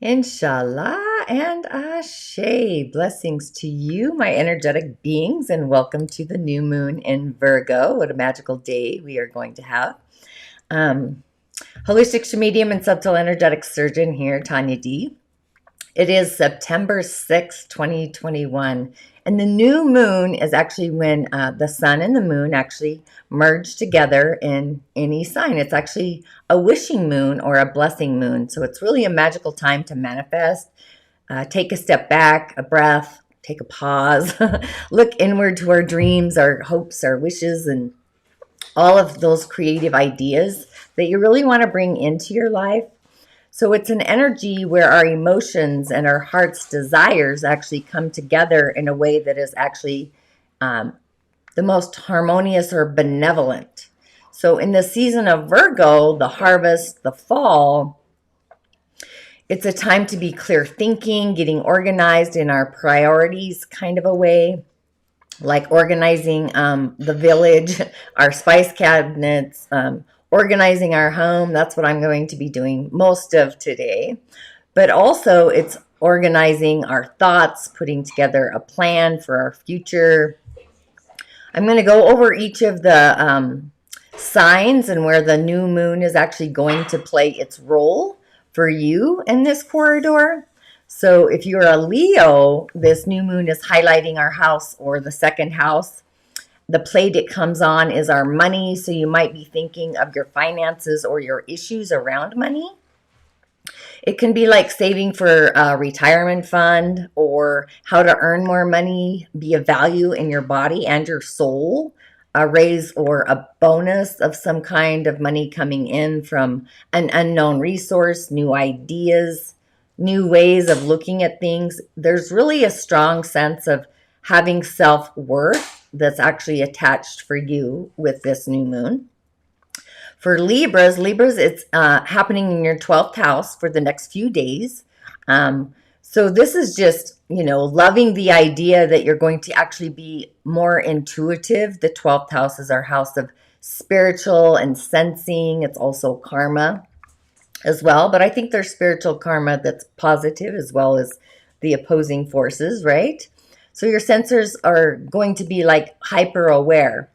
InShalla and Ashe. Blessings to you, my energetic beings, and welcome to the new moon in Virgo. What a magical day we are going to have. Holistic Sha'Medium and subtle energetic surgeon here, Tonya D. It is September 6th, 2021, and the new moon is actually when the sun and the moon actually merge together in any sign. It's actually a wishing moon or a blessing moon, so it's really a magical time to manifest. Take a step back, a breath, take a pause, look inward to our dreams, our hopes, our wishes, and all of those creative ideas that you really want to bring into your life. So it's an energy where our emotions and our heart's desires actually come together in a way that is actually the most harmonious or benevolent. So in the season of Virgo, the harvest, the fall, it's a time to be clear thinking, getting organized in our priorities kind of a way, like organizing the village, our spice cabinets, organizing our home. That's what I'm going to be doing most of today. But also it's organizing our thoughts, putting together a plan for our future. I'm going to go over each of the signs and where the new moon is actually going to play its role for you in this corridor. So if you're a Leo, this new moon is highlighting our house or the second house. The plate it comes on is our money, so you might be thinking of your finances or your issues around money. It can be like saving for a retirement fund or how to earn more money, be of value in your body and your soul, a raise or a bonus of some kind of money coming in from an unknown resource, new ideas, new ways of looking at things. There's really a strong sense of having self-worth that's actually attached for you with this new moon. For Libras, it's happening in your 12th house for the next few days. So this is just, loving the idea that you're going to actually be more intuitive. The 12th house is our house of spiritual and sensing. It's also karma as well. But I think there's spiritual karma that's positive as well as the opposing forces, right? So your sensors are going to be like hyper aware,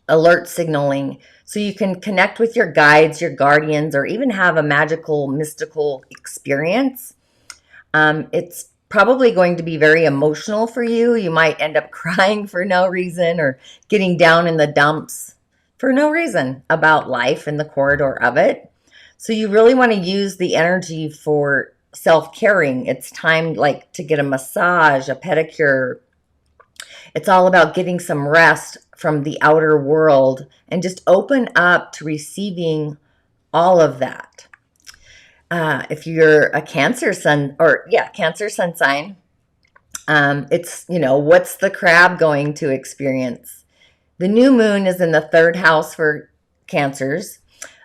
alert signaling. So you can connect with your guides, your guardians, or even have a magical, mystical experience. It's probably going to be very emotional for you. You might end up crying for no reason or getting down in the dumps for no reason about life in the corridor of it. So you really want to use the energy for self-caring. It's time like to get a massage, a pedicure. It's all about getting some rest from the outer world and just open up to receiving all of that. If you're a Cancer sun sign, it's, what's the crab going to experience? The new moon is in the third house for Cancers,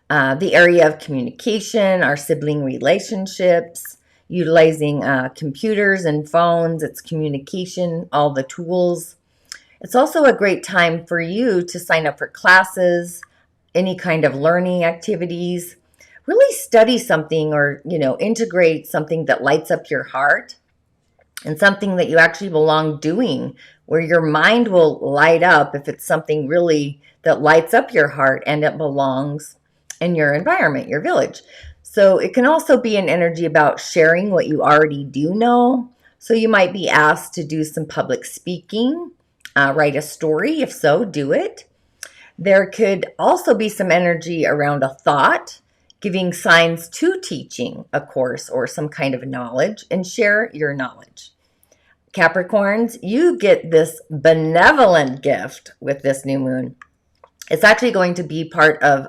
the area of communication, our sibling relationships, utilizing computers and phones. It's communication, all the tools. It's also a great time for you to sign up for classes, any kind of learning activities. Really study something or, integrate something that lights up your heart and something that you actually belong doing, where your mind will light up if it's something really that lights up your heart and it belongs in your environment, your village. So it can also be an energy about sharing what you already do know. So you might be asked to do some public speaking, write a story. If so, do it. There could also be some energy around a thought, giving signs to teaching a course or some kind of knowledge, and share your knowledge. Capricorns, you get this benevolent gift with this new moon. It's actually going to be part of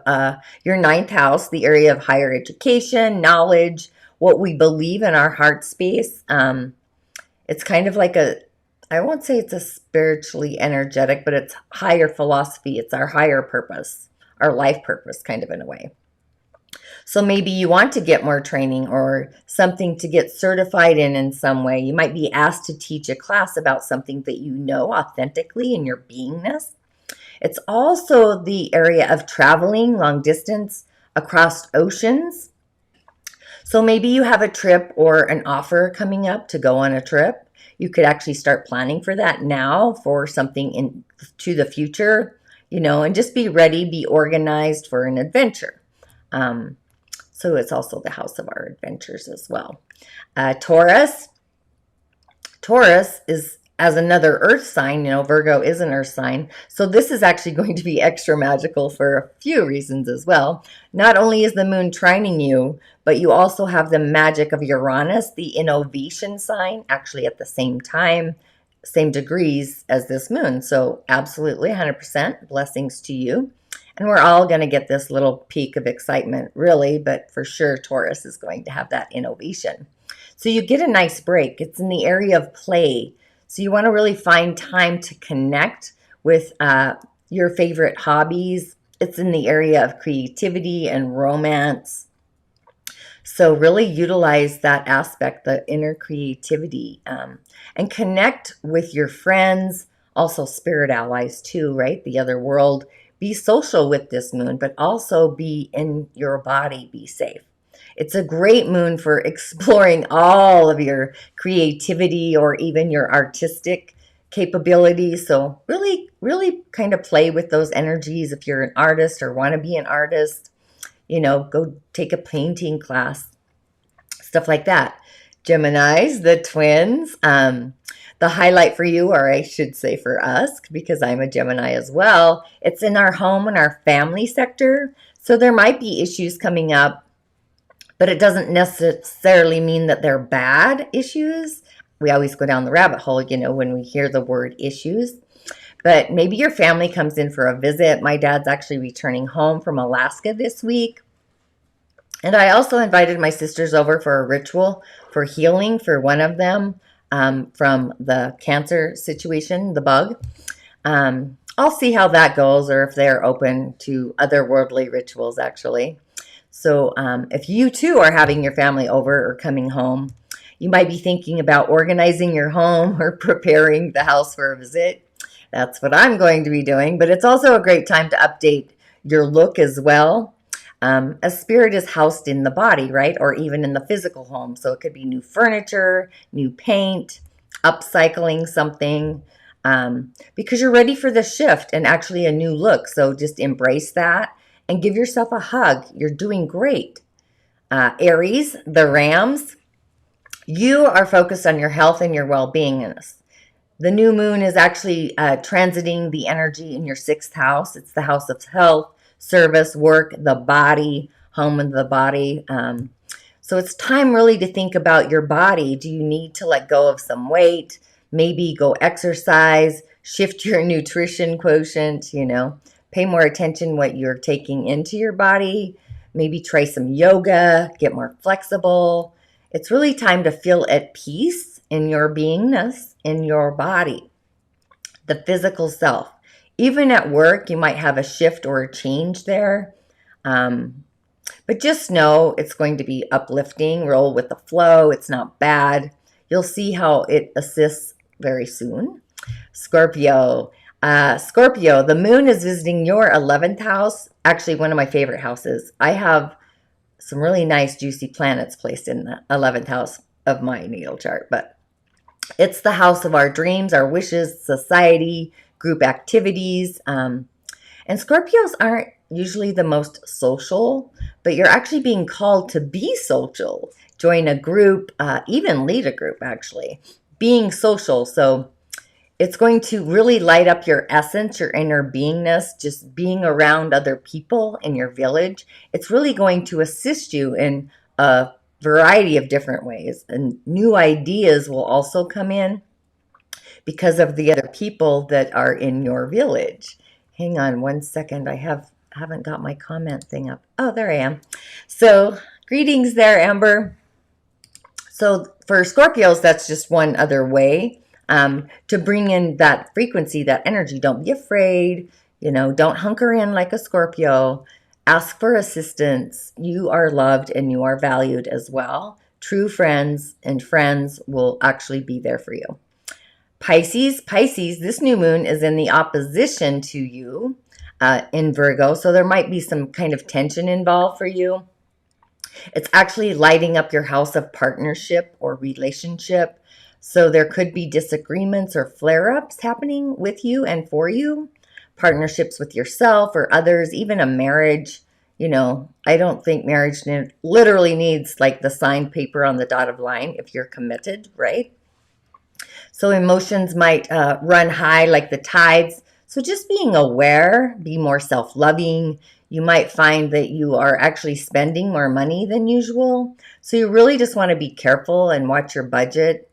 your ninth house, the area of higher education, knowledge, what we believe in our heart space. It's kind of like I won't say it's a spiritually energetic, but it's higher philosophy. It's our higher purpose, our life purpose, kind of in a way. So maybe you want to get more training or something to get certified in some way. You might be asked to teach a class about something that you know authentically in your beingness. It's also the area of traveling long distance across oceans. So maybe you have a trip or an offer coming up to go on a trip. You could actually start planning for that now for something into the future, you know, and just be ready, be organized for an adventure. So it's also the house of our adventures as well. Taurus is as another earth sign, you know, Virgo is an earth sign. So this is actually going to be extra magical for a few reasons as well. Not only is the moon trining you, but you also have the magic of Uranus, the innovation sign, actually at the same time, same degrees as this moon. So absolutely 100% blessings to you. And we're all going to get this little peak of excitement, really, but for sure Taurus is going to have that innovation. So you get a nice break. It's in the area of play. So you want to really find time to connect with your favorite hobbies. It's in the area of creativity and romance. So really utilize that aspect, the inner creativity, and connect with your friends, also spirit allies too, right? The other world. Be social with this moon, but also be in your body, be safe. It's a great moon for exploring all of your creativity or even your artistic capabilities. So really, really kind of play with those energies. If you're an artist or want to be an artist, you know, go take a painting class, stuff like that. Geminis, the twins, the highlight for you, or I should say for us, because I'm a Gemini as well, it's in our home and our family sector. So there might be issues coming up, but it doesn't necessarily mean that they're bad issues. We always go down the rabbit hole, you know, when we hear the word issues. But maybe your family comes in for a visit. My dad's actually returning home from Alaska this week. And I also invited my sisters over for a ritual for healing for one of them from the cancer situation, the bug. I'll see how that goes, or if they're open to otherworldly rituals, actually. So if you too are having your family over or coming home, you might be thinking about organizing your home or preparing the house for a visit. That's what I'm going to be doing, but it's also a great time to update your look as well. A spirit is housed in the body, right? Or even in the physical home. So it could be new furniture, new paint, upcycling something, because you're ready for the shift and actually a new look. So just embrace that and give yourself a hug. You're doing great. Aries, the Rams, you are focused on your health and your well-being. The new moon is actually transiting the energy in your 6th house. It's the house of health, service, work, the body, home of the body. So it's time really to think about your body. Do you need to let go of some weight? Maybe go exercise, shift your nutrition quotient, you know, pay more attention what you're taking into your body. Maybe try some yoga, get more flexible. It's really time to feel at peace in your beingness, in your body, the physical self. Even at work, you might have a shift or a change there. But just know it's going to be uplifting. Roll with the flow. It's not bad. You'll see how it assists very soon. Scorpio. Scorpio, the moon is visiting your 11th house. Actually, one of my favorite houses. I have some really nice, juicy planets placed in the 11th house of my natal chart. But it's the house of our dreams, our wishes, society, group activities. And Scorpios aren't usually the most social, but you're actually being called to be social. Join a group, even lead a group, actually. Being social. So it's going to really light up your essence, your inner beingness, just being around other people in your village. It's really going to assist you in a variety of different ways. And new ideas will also come in because of the other people that are in your village. Hang on one second. I haven't got my comment thing up. Oh, there I am. So greetings there, Amber. So for Scorpios, that's just one other way to bring in that frequency, that energy. Don't be afraid. You know, don't hunker in like a Scorpio. Ask for assistance. You are loved and you are valued as well. True friends and friends will actually be there for you. Pisces, this new moon is in the opposition to you in Virgo. So there might be some kind of tension involved for you. It's actually lighting up your house of partnership or relationship. So there could be disagreements or flare-ups happening with you and for you, partnerships with yourself or others, even a marriage. You know, I don't think marriage literally needs like the signed paper on the dotted line if you're committed, right? So emotions might run high like the tides. So just being aware, be more self-loving. You might find that you are actually spending more money than usual. So you really just want to be careful and watch your budget.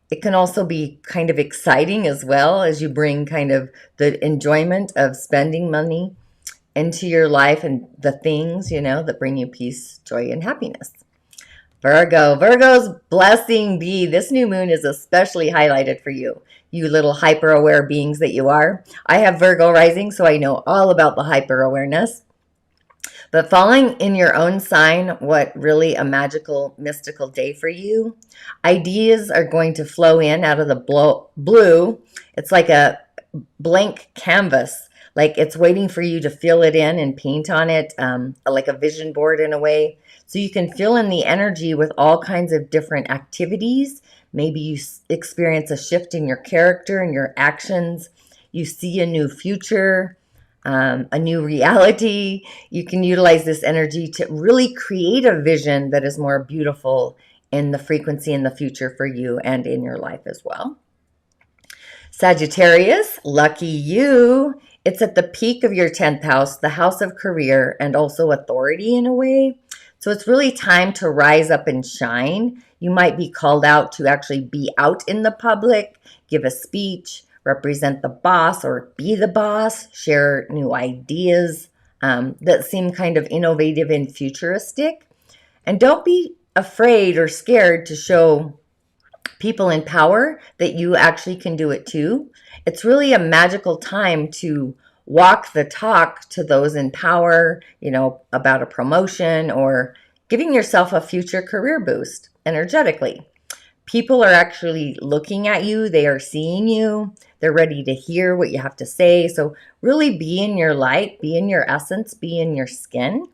It can also be kind of exciting as well as you bring kind of the enjoyment of spending money into your life and the things, you know, that bring you peace, joy, and happiness. Virgo's blessing be. This new moon is especially highlighted for you, you little hyper-aware beings that you are. I have Virgo rising, so I know all about the hyper-awareness. But falling in your own sign, what really a magical, mystical day for you. Ideas are going to flow in out of the blue. It's like a blank canvas. Like it's waiting for you to fill it in and paint on it, like a vision board in a way. So you can fill in the energy with all kinds of different activities. Maybe you experience a shift in your character and your actions. You see a new future, a new reality. You can utilize this energy to really create a vision that is more beautiful in the frequency in the future for you and in your life as well. Sagittarius, lucky you. It's at the peak of your 10th house, the house of career and also authority in a way. So it's really time to rise up and shine. You might be called out to actually be out in the public, give a speech, represent the boss or be the boss, share new ideas that seem kind of innovative and futuristic. And don't be afraid or scared to show people in power that you actually can do it too. It's really a magical time to walk the talk to those in power, you know, about a promotion or giving yourself a future career boost energetically. People are actually looking at you. They are seeing you. They're ready to hear what you have to say. So really be in your light, be in your essence, be in your skin.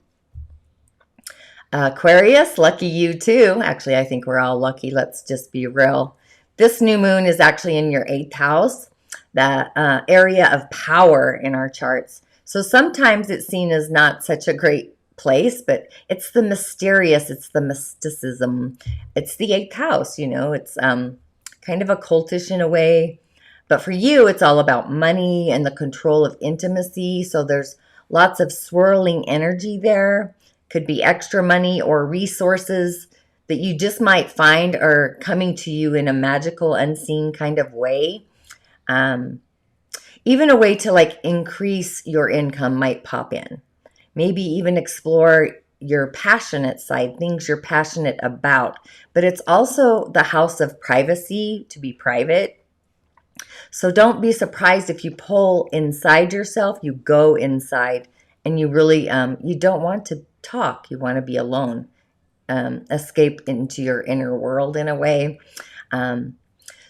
Aquarius, lucky you too. Actually, I think we're all lucky. Let's just be real. This new moon is actually in your 8th house, the area of power in our charts. So sometimes it's seen as not such a great place, but it's the mysterious, it's the mysticism. It's the 8th house, you know, it's kind of occultish in a way. But for you, it's all about money and the control of intimacy. So there's lots of swirling energy there. Could be extra money or resources that you just might find are coming to you in a magical, unseen kind of way. Even a way to like increase your income might pop in. Maybe even explore your passionate side, things you're passionate about. But it's also the house of privacy, to be private. So don't be surprised if you pull inside yourself, you go inside, and you really, you don't want to talk. You want to be alone, escape into your inner world in a way.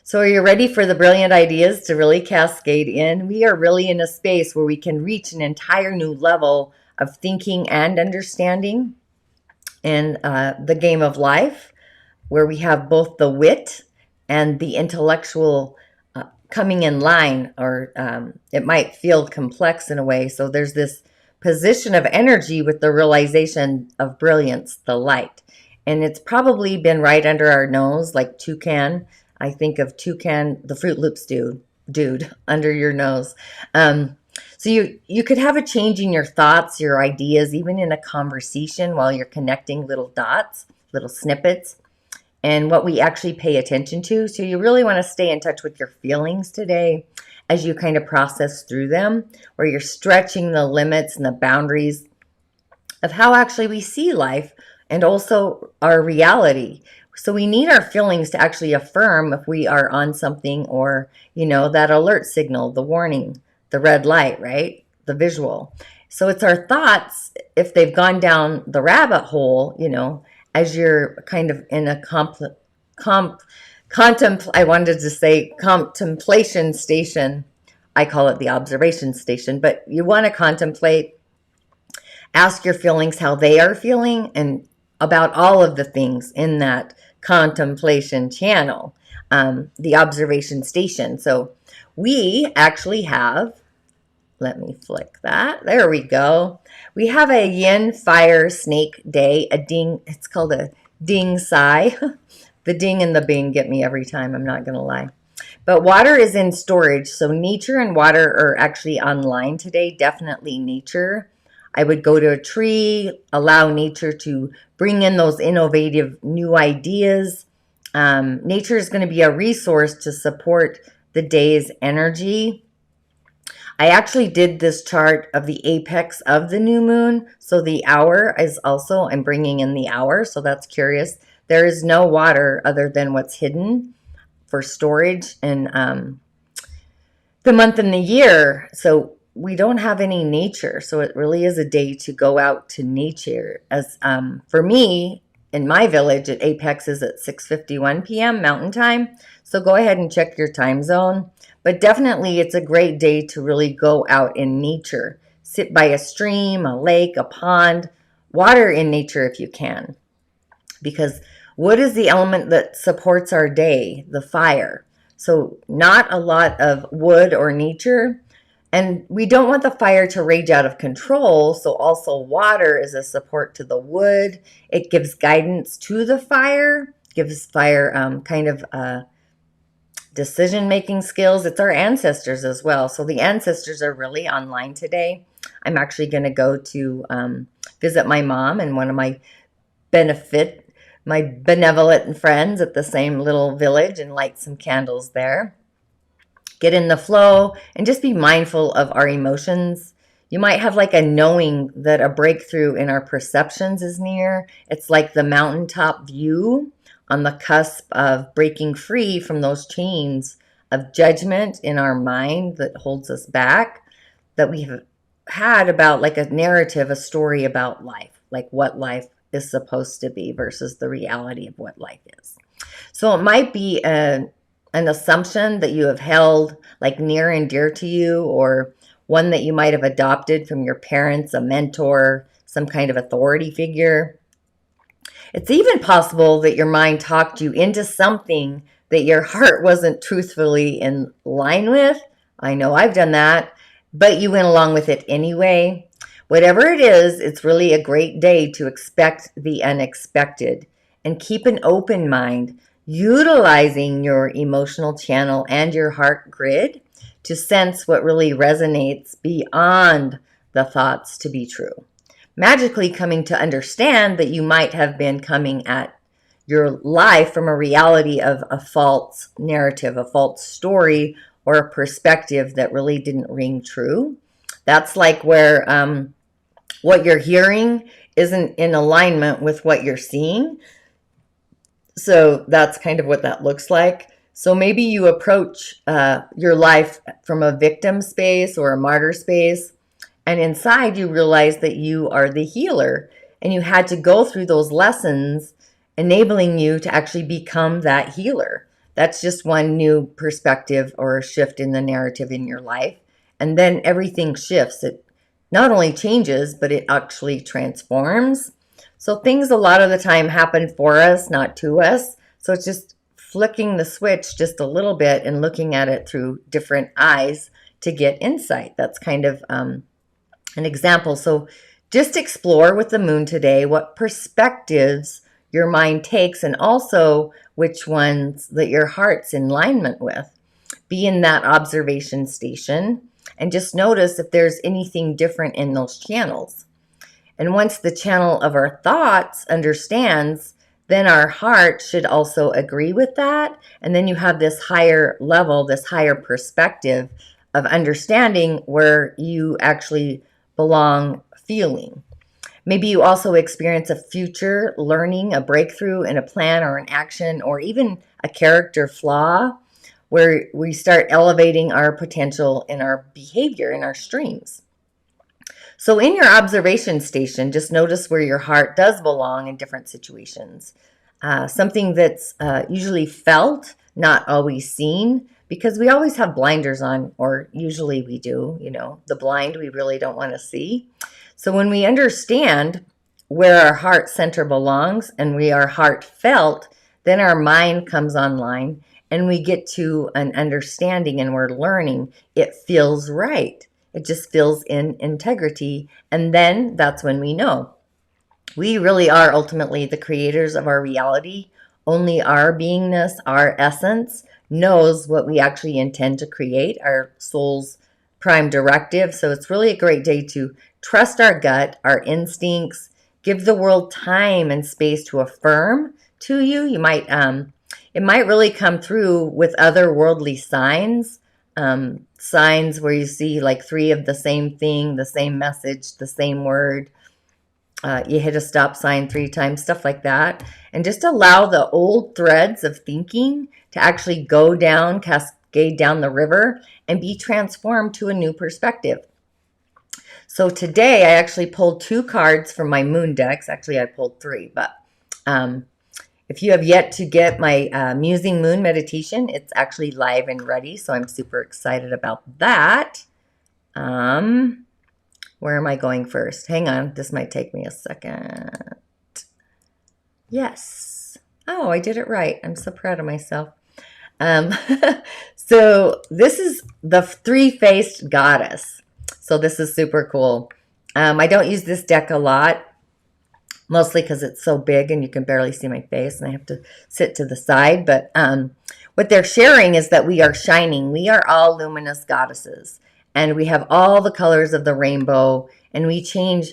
So are you ready for the brilliant ideas to really cascade in? We are really in a space where we can reach an entire new level of thinking and understanding in the game of life, where we have both the wit and the intellectual coming in line, or it might feel complex in a way. So there's this position of energy with the realization of brilliance, the light. And it's probably been right under our nose, like toucan. I think of toucan, the Fruit Loops dude under your nose. So you could have a change in your thoughts, your ideas, even in a conversation while you're connecting little dots, little snippets, and what we actually pay attention to. So you really want to stay in touch with your feelings today as you kind of process through them, where you're stretching the limits and the boundaries of how actually we see life and also our reality. So we need our feelings to actually affirm if we are on something, or, you know, that alert signal, the warning, the red light, right? The visual. So it's our thoughts, if they've gone down the rabbit hole, you know, as you're kind of in a contemplation station. I call it the observation station, but you want to contemplate, ask your feelings how they are feeling, and about all of the things in that contemplation channel, the observation station. So we actually have, let me flick that. There we go. We have a Yin Fire Snake day, a ding. It's called a ding sai. The ding and the bing get me every time, I'm not going to lie. But water is in storage, so nature and water are actually online today. Definitely nature. I would go to a tree, allow nature to bring in those innovative new ideas. Nature is going to be a resource to support the day's energy. I actually did this chart of the apex of the new moon. So the hour is also, I'm bringing in the hour. So that's curious. There is no water other than what's hidden for storage and the month and the year. So we don't have any nature. So it really is a day to go out to nature. As for me, in my village, at apex is at 6:51 p.m. Mountain Time. So go ahead and check your time zone. But definitely it's a great day to really go out in nature. Sit by a stream, a lake, a pond, water in nature if you can. Because wood is the element that supports our day, the fire. So not a lot of wood or nature. And we don't want the fire to rage out of control. So also water is a support to the wood. It gives guidance to the fire, gives fire kind of decision-making skills. It's our ancestors as well. So the ancestors are really online today. I'm actually going to go to visit my mom and one of my benevolent friends at the same little village and light some candles there. Get in the flow and just be mindful of our emotions. You might have like a knowing that a breakthrough in our perceptions is near. It's like the mountaintop view on the cusp of breaking free from those chains of judgment in our mind that holds us back, that we have had about like a narrative, a story about life, like what life is supposed to be versus the reality of what life is. So it might be an assumption that you have held like near and dear to you, or one that you might have adopted from your parents, a mentor, some kind of authority figure. It's even possible that your mind talked you into something that your heart wasn't truthfully in line with. I know I've done that, but you went along with it anyway. Whatever it is, it's really a great day to expect the unexpected and keep an open mind, utilizing your emotional channel and your heart grid to sense what really resonates beyond the thoughts to be true. Magically coming to understand that you might have been coming at your life from a reality of a false narrative, a false story, or a perspective that really didn't ring true. That's like where what you're hearing isn't in alignment with what you're seeing. So that's kind of what that looks like. So maybe you approach your life from a victim space or a martyr space, and inside you realize that you are the healer, and you had to go through those lessons, enabling you to actually become that healer. That's just one new perspective or a shift in the narrative in your life. And then everything shifts. It not only changes, but it actually transforms. So things a lot of the time happen for us, not to us. So it's just flicking the switch just a little bit and looking at it through different eyes to get insight. That's kind of an example. So just explore with the moon today what perspectives your mind takes, and also which ones that your heart's in alignment with. Be in that observation station and just notice if there's anything different in those channels. And once the channel of our thoughts understands, then our heart should also agree with that. And then you have this higher level, this higher perspective of understanding where you actually belong feeling. Maybe you also experience a future learning, a breakthrough in a plan or an action, or even a character flaw where we start elevating our potential in our behavior, in our streams. So in your observation station, just notice where your heart does belong in different situations. Something that's usually felt, not always seen, because we always have blinders on, or usually we do, the blind we really don't want to see. So when we understand where our heart center belongs and we are heartfelt, then our mind comes online and we get to an understanding and we're learning. It feels right. It just feels in integrity. And then that's when we know. We really are ultimately the creators of our reality. Only our beingness, our essence, knows what we actually intend to create, our soul's prime directive. So it's really a great day to trust our gut, our instincts, give the world time and space to affirm to you. You might, it might really come through with otherworldly signs, signs where you see like 3 of the same thing, the same message, the same word. You hit a stop sign 3 times, stuff like that. And just allow the old threads of thinking to actually go down, cascade down the river, and be transformed to a new perspective. So today I actually pulled 2 cards from my moon decks. Actually, I pulled 3, but if you have yet to get my Musing Moon meditation, it's actually live and ready. So I'm super excited about that. Where am I going first? Hang on. This might take me a second. Yes. Oh, I did it right. I'm so proud of myself. So this is the 3-faced goddess. So this is super cool. I don't use this deck a lot, mostly because it's so big and you can barely see my face and I have to sit to the side. But what they're sharing is that we are shining. We are all luminous goddesses. And we have all the colors of the rainbow, and we change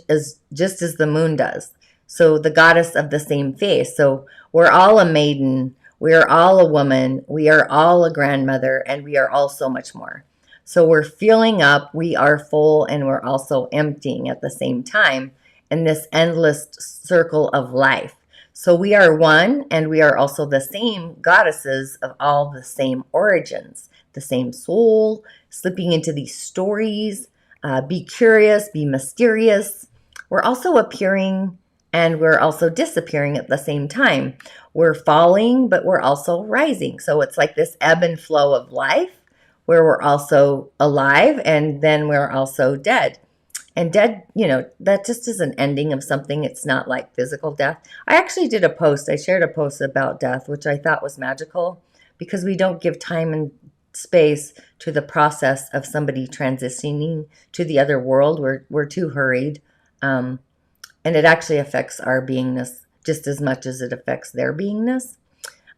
just as the moon does. So the goddess of the same face. So we're all a maiden, we are all a woman, we are all a grandmother, and we are all so much more. So we're filling up, we are full, and we're also emptying at the same time in this endless circle of life. So we are one, and we are also the same goddesses of all the same origins, the same soul, slipping into these stories. Be curious, be mysterious. We're also appearing and we're also disappearing at the same time. We're falling, but we're also rising. So it's like this ebb and flow of life where we're also alive and then we're also dead. And dead, you know, that just is an ending of something. It's not like physical death. I actually did a post. I shared a post about death, which I thought was magical because we don't give time and space to the process of somebody transitioning to the other world. We're too hurried. And it actually affects our beingness just as much as it affects their beingness.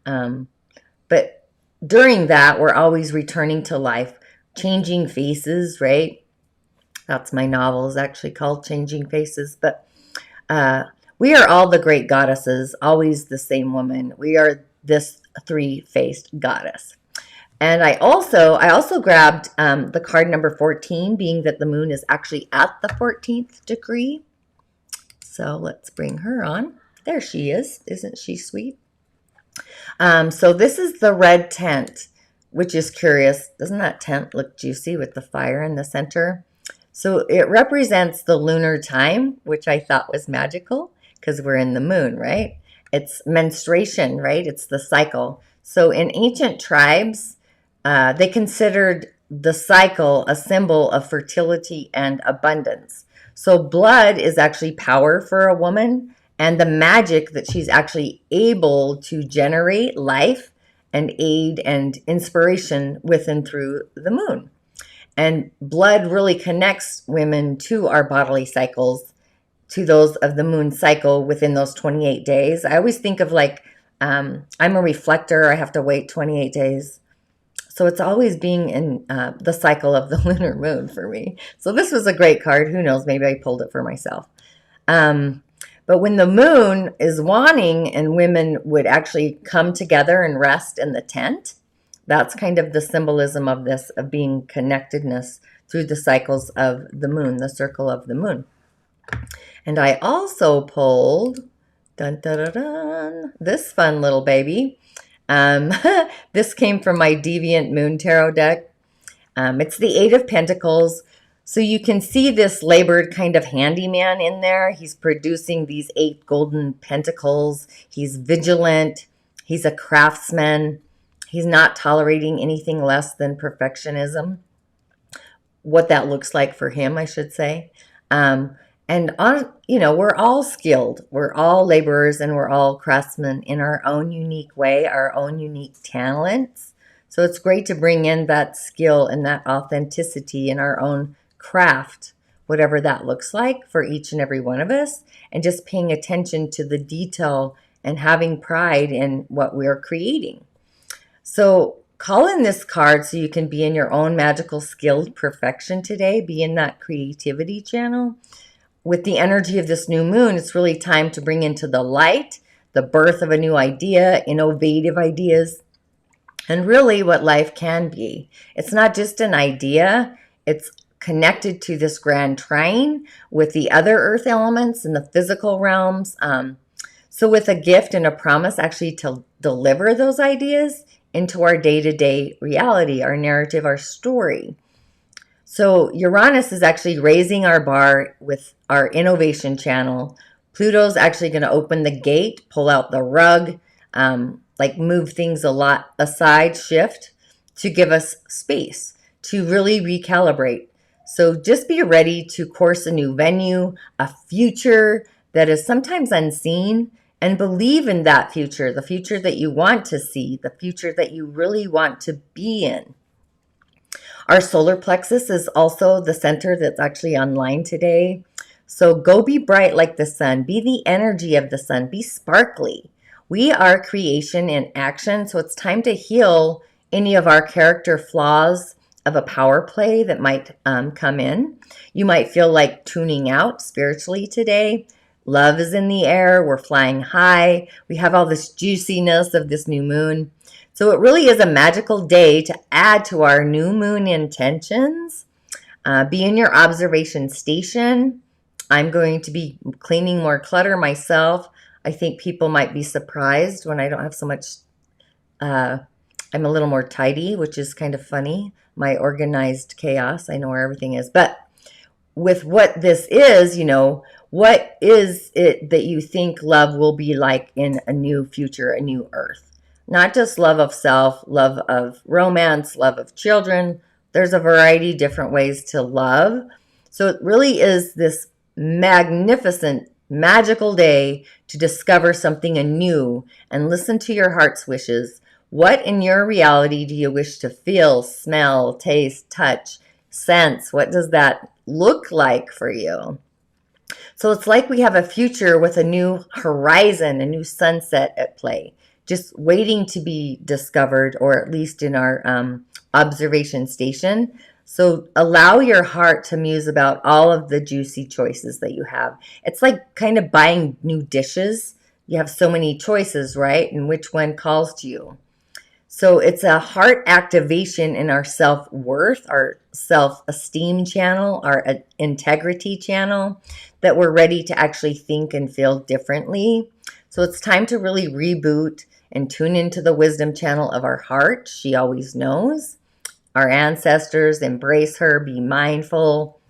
But during that, we're always returning to life, changing faces, right? That's my novel is actually called Changing Faces. But we are all the great goddesses, always the same woman. We are this 3-faced goddess. And I also grabbed the card number 14, being that the moon is actually at the 14th degree. So let's bring her on. There she is. Isn't she sweet? So this is the red tent, which is curious. Doesn't that tent look juicy with the fire in the center? So it represents the lunar time, which I thought was magical because we're in the moon, right? It's menstruation, right? It's the cycle. So in ancient tribes, they considered the cycle a symbol of fertility and abundance. So blood is actually power for a woman and the magic that she's actually able to generate life and aid and inspiration with and through the moon. And blood really connects women to our bodily cycles, to those of the moon cycle within those 28 days. I always think of like, I'm a reflector. I have to wait 28 days. So it's always being in the cycle of the lunar moon for me. So this was a great card. Who knows? Maybe I pulled it for myself. But when the moon is waning and women would actually come together and rest in the tent, that's kind of the symbolism of this, of being connectedness through the cycles of the moon, the circle of the moon. And I also pulled dun, dun, dun, dun, this fun little baby. This came from my Deviant Moon Tarot deck. It's the 8 of Pentacles. So you can see this labored kind of handyman in there. He's producing these 8 golden pentacles. He's vigilant. He's a craftsman. He's not tolerating anything less than perfectionism. What that looks like for him, I should say. And we're all skilled. We're all laborers and we're all craftsmen in our own unique way, our own unique talents. So it's great to bring in that skill and that authenticity in our own craft, whatever that looks like for each and every one of us, and just paying attention to the detail and having pride in what we're creating. So call in this card so you can be in your own magical skilled perfection today, be in that creativity channel. With the energy of this new moon, it's really time to bring into the light the birth of a new idea, innovative ideas, and really what life can be. It's not just an idea, it's connected to this grand trine with the other earth elements in the physical realms. So with a gift and a promise actually to deliver those ideas into our day-to-day reality, our narrative, our story. So Uranus is actually raising our bar with our innovation channel. Pluto's actually going to open the gate, pull out the rug, like move things a lot aside, shift to give us space to really recalibrate. So just be ready to course a new venue, a future that is sometimes unseen, and believe in that future, the future that you want to see, the future that you really want to be in. Our solar plexus is also the center that's actually online today. So go be bright like the sun. Be the energy of the sun. Be sparkly. We are creation in action, so it's time to heal any of our character flaws of a power play that might come in. You might feel like tuning out spiritually today. Love is in the air. We're flying high. We have all this juiciness of this new moon. So it really is a magical day to add to our new moon intentions. Be in your observation station. I'm going to be cleaning more clutter myself. I think people might be surprised when I don't have so much. I'm a little more tidy, which is kind of funny. My organized chaos. I know where everything is. But with what this is, what is it that you think love will be like in a new future, a new earth? Not just love of self, love of romance, love of children. There's a variety of different ways to love. So it really is this magnificent, magical day to discover something anew and listen to your heart's wishes. What in your reality do you wish to feel, smell, taste, touch, sense? What does that look like for you? So it's like we have a future with a new horizon, a new sunset at play, just waiting to be discovered, or at least in our observation station. So allow your heart to muse about all of the juicy choices that you have. It's like kind of buying new dishes. You have so many choices, right? And which one calls to you? So it's a heart activation in our self-worth, our self-esteem channel, our integrity channel, that we're ready to actually think and feel differently. So it's time to really reboot and tune into the wisdom channel of our heart. She always knows. Our ancestors, embrace her, be mindful.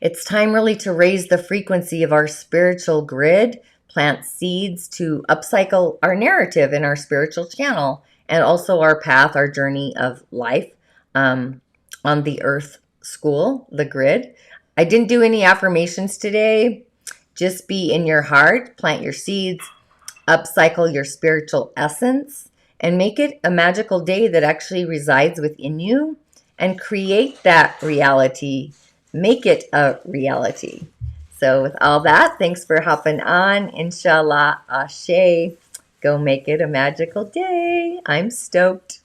It's time really to raise the frequency of our spiritual grid, plant seeds to upcycle our narrative in our spiritual channel, and also our path, our journey of life on the earth school, the grid. I didn't do any affirmations today. Just be in your heart, plant your seeds, upcycle your spiritual essence, and make it a magical day that actually resides within you, and create that reality. Make it a reality. So with all that, thanks for hopping on. InShalla, Ashe. Go make it a magical day. I'm stoked.